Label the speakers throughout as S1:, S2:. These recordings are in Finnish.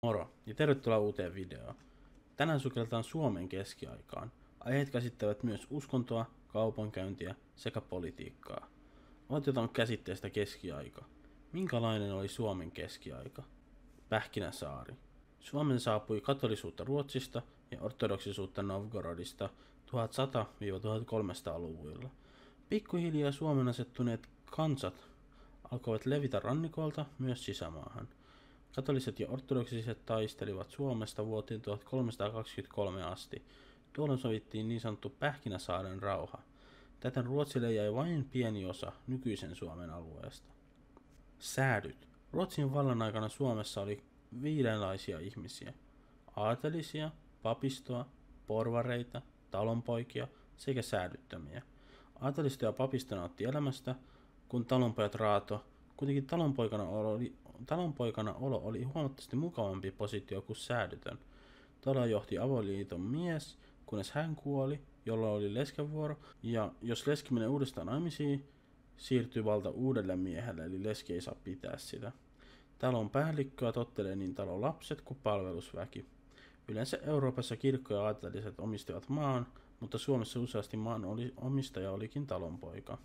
S1: Moro ja tervetuloa uuteen videoon. Tänään sukelletaan Suomen keskiaikaan. Aiheet käsittävät myös uskontoa, kaupankäyntiä sekä politiikkaa. Aloitetaan käsitteestä keskiaika. Minkälainen oli Suomen keskiaika? Pähkinäsaari. Suomen saapui katolisuutta Ruotsista ja ortodoksisuutta Novgorodista 1100-1300-luvuilla. Pikkuhiljaa Suomen asettuneet kansat alkoivat levitä rannikoilta myös sisämaahan. Katoliset ja ortodoksiset taistelivat Suomesta vuoteen 1323 asti. Tuolloin sovittiin niin sanottu Pähkinäsaaren rauha. Täten Ruotsille jäi vain pieni osa nykyisen Suomen alueesta. Säädyt. Ruotsin vallan aikana Suomessa oli viidenlaisia ihmisiä. Aatelisia, papistoa, porvareita, talonpoikia sekä säädyttömiä. Aatelista ja papista otti elämästä, kun talonpojat raato. Kuitenkin talonpoikana olo oli huomattavasti mukavampi positio kuin säädytön. Tuolla johti avoliiton mies, kunnes hän kuoli, jolloin oli leskenvuoro, ja jos leski menee uudestaan naimisiin, siirtyy valta uudelle miehelle, eli leski ei saa pitää sitä. Talon päällikköä tottelee niin talon lapset kuin palvelusväki. Yleensä Euroopassa kirkko ja aateliset omistivat maan, mutta Suomessa useasti maan omistaja olikin talonpoika.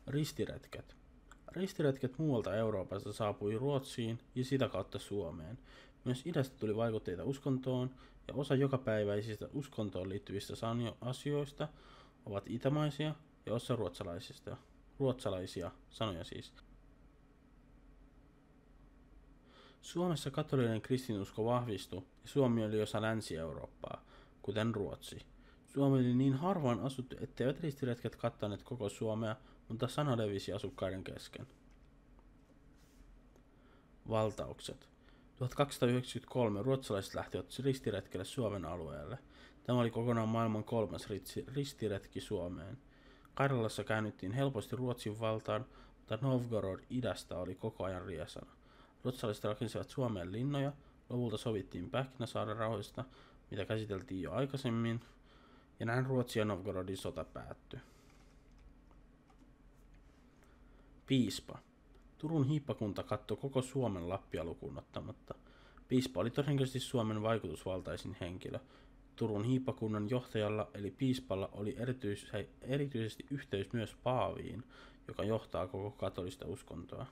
S1: Ristiretket. Ristiretket muualta Euroopasta saapui Ruotsiin ja sitä kautta Suomeen. Myös idästä tuli vaikutteita uskontoon, ja osa jokapäiväisistä uskontoon liittyvistä asioista ovat itämaisia ja osa ruotsalaisia sanoja siis. Suomessa katolinen kristinusko vahvistui ja Suomi oli osa Länsi-Eurooppaa, kuten Ruotsi. Suomi oli niin harvaan asuttu, etteivät ristiretket kattaneet koko Suomea, mutta sana levisi asukkaiden kesken. Valtaukset. 1293 ruotsalaiset lähtivät ristiretkelle Suomen alueelle. Tämä oli kokonaan maailman 3. ristiretki Suomeen. Karjalassa käännyttiin helposti Ruotsin valtaan, mutta Novgorod idästä oli koko ajan riesana. Ruotsalaiset rakensivat Suomeen linnoja, lopulta sovittiin Pähkinäsaaren rauhasta, mitä käsiteltiin jo aikaisemmin, ja näin Ruotsin ja Novgorodin sota päättyi. Piispa. Turun hiippakunta kattoi koko Suomen Lappia lukuun ottamatta. Piispa oli todennäköisesti Suomen vaikutusvaltaisin henkilö. Turun hiippakunnan johtajalla eli piispalla oli erityisesti yhteys myös paaviin, joka johtaa koko katolista uskontoa.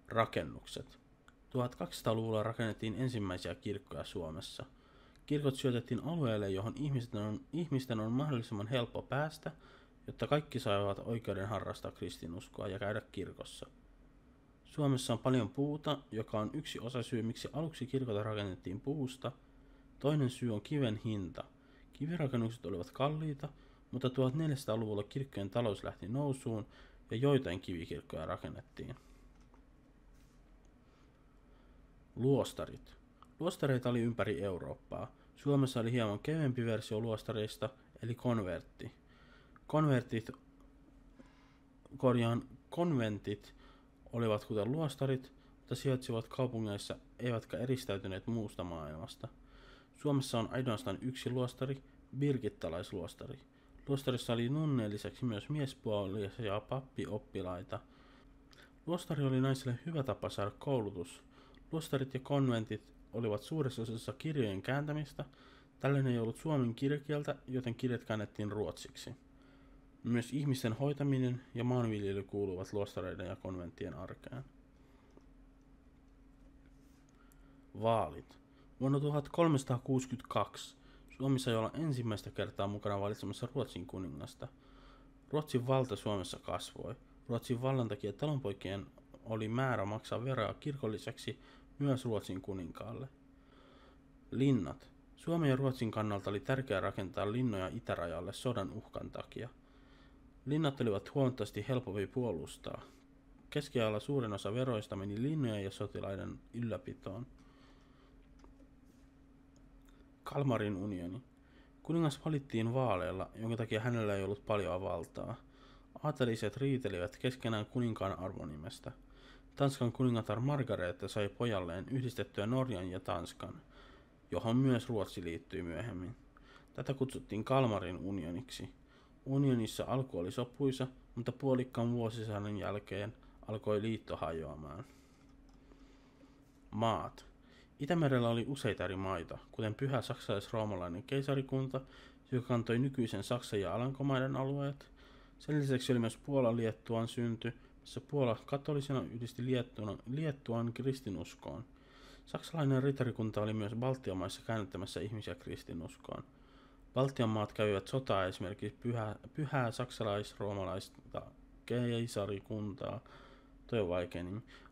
S1: Rakennukset. 1200-luvulla rakennettiin ensimmäisiä kirkkoja Suomessa. Kirkot syötettiin alueelle, johon ihmisten on mahdollisimman helppo päästä, jotta kaikki saivat oikeuden harrastaa kristinuskoa ja käydä kirkossa. Suomessa on paljon puuta, joka on yksi osasyy, miksi aluksi kirkot rakennettiin puusta. Toinen syy on kiven hinta. Kivirakennukset olivat kalliita, mutta 1400-luvulla kirkkojen talous lähti nousuun ja joitain kivikirkkoja rakennettiin. Luostarit. Luostareita oli ympäri Eurooppaa. Suomessa oli hieman kevyempi versio luostareista, eli konventit olivat kuten luostarit, mutta sijaitsevat kaupungeissa eivätkä eristäytyneet muusta maailmasta. Suomessa on ainoastaan yksi luostari, birgittalaisluostari. Luostarissa oli nunneen lisäksi myös miespuolisia ja pappioppilaita. Luostari oli naisille hyvä tapa saada koulutus. Luostarit ja konventit olivat suuressa osassa kirjojen kääntämistä. Tällainen ei ollut suomen kirjakieltä, joten kirjat käännettiin ruotsiksi. Myös ihmisten hoitaminen ja maanviljely kuuluvat luostareiden ja konventtien arkeen. Vaalit. Vuonna 1362 Suomi sai olla ensimmäistä kertaa mukana valitsemassa Ruotsin kuningasta. Ruotsin valta Suomessa kasvoi. Ruotsin vallan takia talonpoikien oli määrä maksaa veroa kirkon lisäksi myös Ruotsin kuninkaalle. Linnat. Suomen ja Ruotsin kannalta oli tärkeää rakentaa linnoja itärajalle sodan uhkan takia. Linnat olivat huomattavasti helpompi puolustaa. Keskiajalla suurin osa veroista meni linnojen ja sotilaiden ylläpitoon. Kalmarin unioni. Kuningas valittiin vaaleilla, jonka takia hänellä ei ollut paljon valtaa. Aateliset riitelivät keskenään kuninkaan arvonimestä. Tanskan kuningatar Margarete sai pojalleen yhdistettyä Norjan ja Tanskan, johon myös Ruotsi liittyi myöhemmin. Tätä kutsuttiin Kalmarin unioniksi. Unionissa alku oli sopuisa, mutta puolikkaan vuosisadan jälkeen alkoi liitto hajoamaan. Maat. Itämerellä oli useita eri maita, kuten pyhä saksalais-roomalainen keisarikunta, joka kantoi nykyisen Saksan ja Alankomaiden alueet. Sen lisäksi oli myös Puola-Liettuan synty, missä Puola katolisena yhdisti Liettuan kristinuskoon. Saksalainen ritarikunta oli myös Baltian maissa käännyttämässä ihmisiä kristinuskoon. Baltian maat kävivät sotaa esimerkiksi pyhää saksalais-roomalaista keisarikuntaa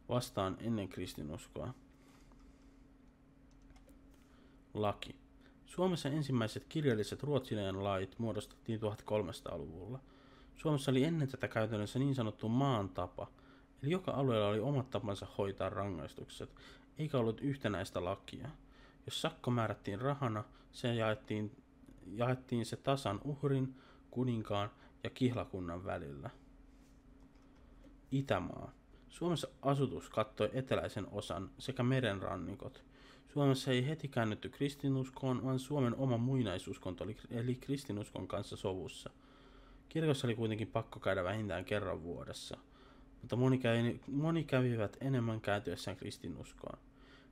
S1: vastaan ennen kristinuskoa. Laki. Suomessa ensimmäiset kirjalliset ruotsinkieliset lait muodostettiin 1300-luvulla. Suomessa oli ennen tätä käytännössä niin sanottu maan tapa, eli joka alueella oli omat tapansa hoitaa rangaistukset, eikä ollut yhtenäistä lakia. Jos sakko määrättiin rahana, se jaettiin se tasan uhrin, kuninkaan ja kihlakunnan välillä. Itämaa. Suomessa asutus kattoi eteläisen osan sekä merenrannikot. Suomessa ei heti käännytty kristinuskoon, vaan Suomen oma muinaisuuskonto eli kristinuskon kanssa sovussa. Kirkossa oli kuitenkin pakko käydä vähintään kerran vuodessa, mutta moni kävivät enemmän kääntyessään kristinuskoon.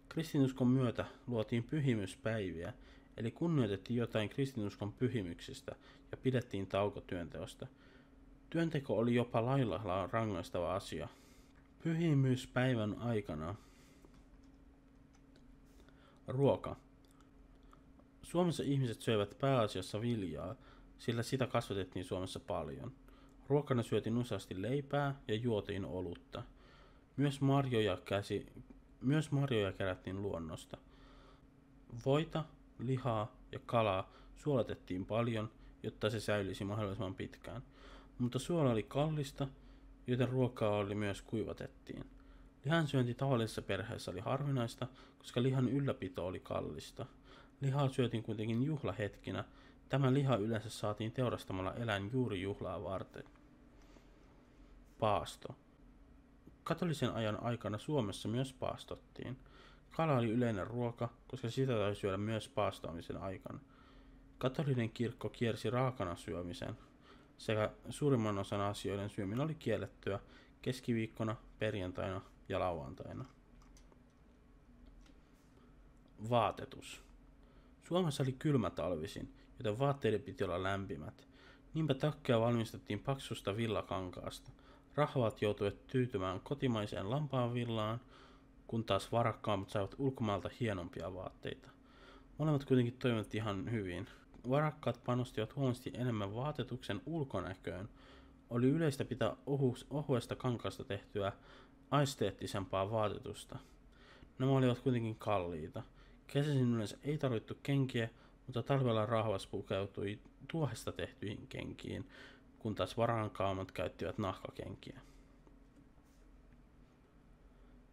S1: Kristinuskon myötä luotiin pyhimyspäiviä, eli kunnioitettiin jotain kristinuskon pyhimyksistä ja pidettiin tauko työnteosta. Työnteko oli jopa lailla rangaistava asia. Pyhimyspäivän aikana. Ruoka. Suomessa ihmiset syövät pääasiassa viljaa, sillä sitä kasvatettiin Suomessa paljon. Ruokana syötiin useasti leipää ja juotiin olutta. Myös marjoja kerättiin luonnosta. Voita, lihaa ja kalaa suolatettiin paljon, jotta se säilyisi mahdollisimman pitkään. Mutta suola oli kallista, joten ruokaa oli myös kuivatettiin. Lihansyönti tavallisessa perheessä oli harvinaista, koska lihan ylläpito oli kallista. Lihaa syötiin kuitenkin juhlahetkinä. Tämä liha yleensä saatiin teurastamalla eläin juuri juhlaa varten. Paasto. Katolisen ajan aikana Suomessa myös paastottiin. Kala oli yleinen ruoka, koska sitä sai syödä myös paastoamisen aikana. Katolinen kirkko kiersi raakana syömisen, sekä suurimman osan asioiden syöminen oli kiellettyä keskiviikkona, perjantaina ja lauantaina. Vaatetus. Suomessa oli kylmä talvisin, joten vaatteiden piti olla lämpimät. Niinpä takkeja valmistettiin paksusta villakankaasta. Rahvaat joutuivat tyytymään kotimaiseen lampaanvillaan, kun taas varakkaammat saivat ulkomailta hienompia vaatteita. Molemmat kuitenkin toimivat ihan hyvin. Varakkaat panostivat huomattavasti enemmän vaatetuksen ulkonäköön. Oli yleistä pitää ohuesta kankaasta tehtyä aisteettisempaa vaatetusta. Nämä olivat kuitenkin kalliita. Kesäisin yleensä ei tarvittu kenkiä, mutta talvella rahvas pukeutui tuohesta tehtyihin kenkiin, kun taas varakkaammat käyttivät nahkakenkiä.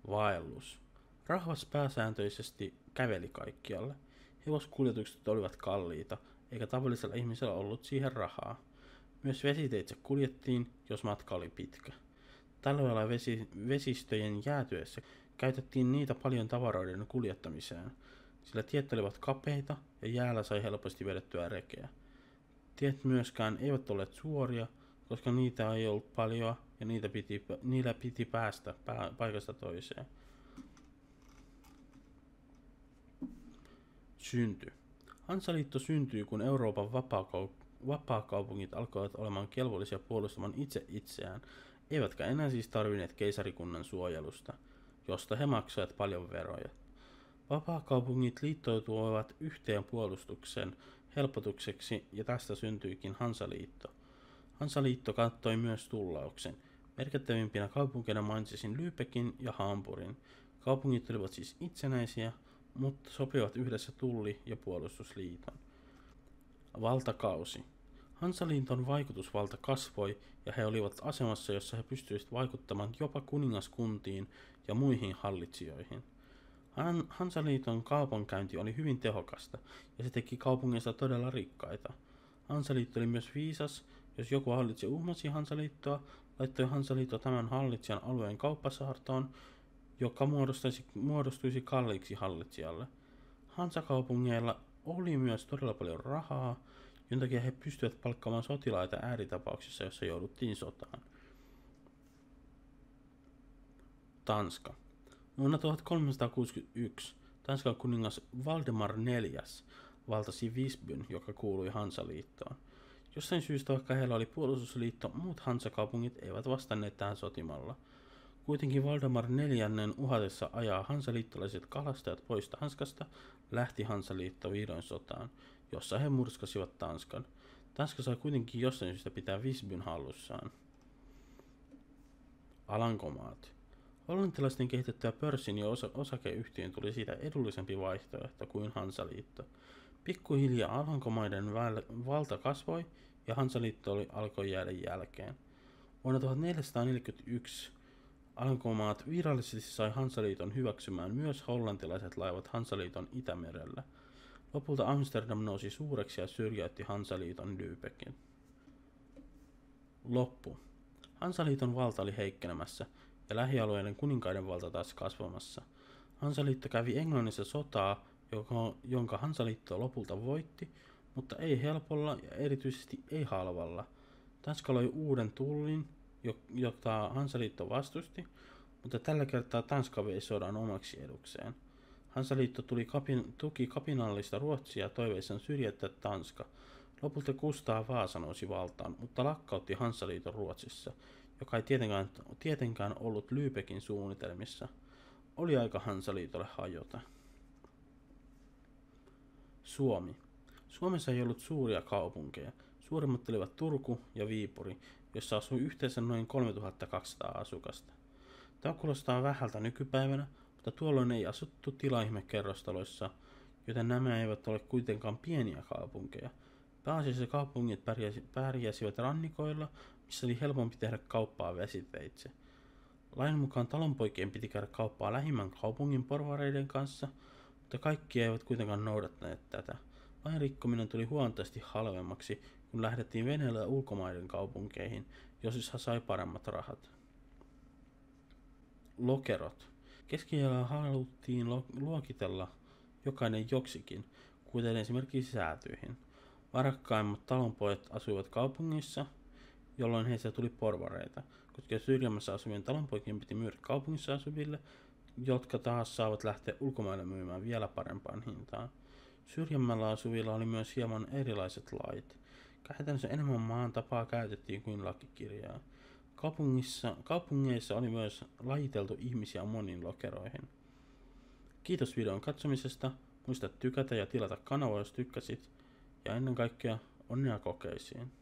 S1: Vaellus. Rahvas pääsääntöisesti käveli kaikkialle. Hevoskuljetukset olivat kalliita, eikä tavallisella ihmisellä ollut siihen rahaa. Myös vesiteitse kuljettiin, jos matka oli pitkä. Talvella vesistöjen jäätyessä käytettiin niitä paljon tavaroiden kuljettamiseen, sillä tiet olivat kapeita ja jäällä sai helposti vedettyä rekeä. Tiet myöskään eivät olleet suoria, koska niitä ei ollut paljon ja niillä piti päästä paikasta toiseen. Synty. Hansaliitto syntyi, kun Euroopan vapaakaupungit alkoivat olemaan kelvollisia puolustamaan itse itseään, eivätkä enää siis tarvinneet keisarikunnan suojelusta, josta he maksoivat paljon veroja. Vapaakaupungit liittoutuivat yhteen puolustuksen helpotukseksi ja tästä syntyikin Hansaliitto. Hansaliitto kattoi myös tullauksen. Merkittävimpinä kaupunkina mainitsisin Lübeckin ja Hamburgin. Kaupungit olivat siis itsenäisiä, mutta sopivat yhdessä tulli- ja puolustusliiton. Valtakausi. Hansaliiton vaikutusvalta kasvoi ja he olivat asemassa, jossa he pystyivät vaikuttamaan jopa kuningaskuntiin ja muihin hallitsijoihin. Hansaliiton kaupankäynti oli hyvin tehokasta ja se teki kaupungeista todella rikkaita. Hansaliitto oli myös viisas, jos joku hallitsija uhmasi Hansaliittoa, laittoi Hansaliitto tämän hallitsijan alueen kauppasaartoon, joka muodostuisi kalliiksi hallitsijalle. Hansakaupungeilla oli myös todella paljon rahaa, jonka takia he pystyivät palkkaamaan sotilaita ääritapauksissa, jossa jouduttiin sotaan. Tanska. Vuonna 1361 Tanskan kuningas Valdemar IV valtasi Visbyn, joka kuului Hansaliittoon. Jostain syystä, vaikka heillä oli puolustusliitto, muut Hansakaupungit eivät vastanneet tähän sotimalla. Kuitenkin Valdemar IV uhatessa ajaa hansaliittolaiset kalastajat pois Tanskasta, lähti Hansaliitto vihdoin sotaan, jossa he murskasivat Tanskan. Tanska sai kuitenkin jostain syystä pitää Visbyn hallussaan. Alankomaat. Hollantilaisten kehitettyä pörssin ja osakeyhtiön tuli siitä edullisempi vaihtoehto kuin Hansaliitto. Pikkuhiljaa Alankomaiden valta kasvoi ja Hansaliitto alkoi jäädä jälkeen. Vuonna 1441 Alankomaat virallisesti sai Hansaliiton hyväksymään myös hollantilaiset laivat Hansaliiton Itämerellä. Lopulta Amsterdam nousi suureksi ja syrjäytti Hansaliiton Lübeckin. Loppu. Hansaliiton valta oli heikkenemässä ja lähialueiden kuninkaiden valta taas kasvamassa. Hansaliitto kävi Englannissa sotaa, jonka Hansaliitto lopulta voitti, mutta ei helpolla ja erityisesti ei halvalla. Tanska loi uuden tullin, jota Hansaliitto vastusti, mutta tällä kertaa Tanska vei sodan omaksi edukseen. Hansaliitto tuki kapinallista Ruotsia toiveissaan syrjäyttää Tanska. Lopulta Kustaa Vaasa nousi valtaan, mutta lakkautti Hansaliiton Ruotsissa, joka ei tietenkään ollut Lübeckin suunnitelmissa. Oli aika Hansaliitolle hajota. Suomi. Suomessa ei ollut suuria kaupunkeja. Suurimmat olivat Turku ja Viipuri, jossa asui yhteensä noin 3200 asukasta. Tämä kuulostaa vähältä nykypäivänä, mutta tuolloin ei asuttu tilaihmekerrostaloissa, joten nämä eivät ole kuitenkaan pieniä kaupunkeja. Pääasiassa kaupungit pärjäsivät rannikoilla, missä oli helpompi tehdä kauppaa vesiteitse. Lain mukaan talonpoikien piti käydä kauppaa lähimmän kaupungin porvareiden kanssa, mutta kaikki eivät kuitenkaan noudattaneet tätä. Lain rikkominen tuli huomattavasti halvemmaksi, kun lähdettiin veneellä ulkomaiden kaupunkeihin, joissa sai paremmat rahat. Lokerot. Keskiajalla haluttiin luokitella jokainen joksikin, kuten esimerkiksi säätyihin. Varakkaimmat talonpojat asuivat kaupungissa, jolloin heistä tuli porvareita, koska syrjemmässä asuvien talonpoikien piti myydä kaupungissa asuville, jotka taas saavat lähteä ulkomaille myymään vielä parempaan hintaan. Syrjemmällä asuvilla oli myös hieman erilaiset lait. Käytännössä enemmän maan tapaa käytettiin kuin lakikirjaa. Kaupungeissa oli myös lajiteltu ihmisiä moniin lokeroihin. Kiitos videon katsomisesta, muista tykätä ja tilata kanavaa jos tykkäsit, ja ennen kaikkea onnea kokeisiin.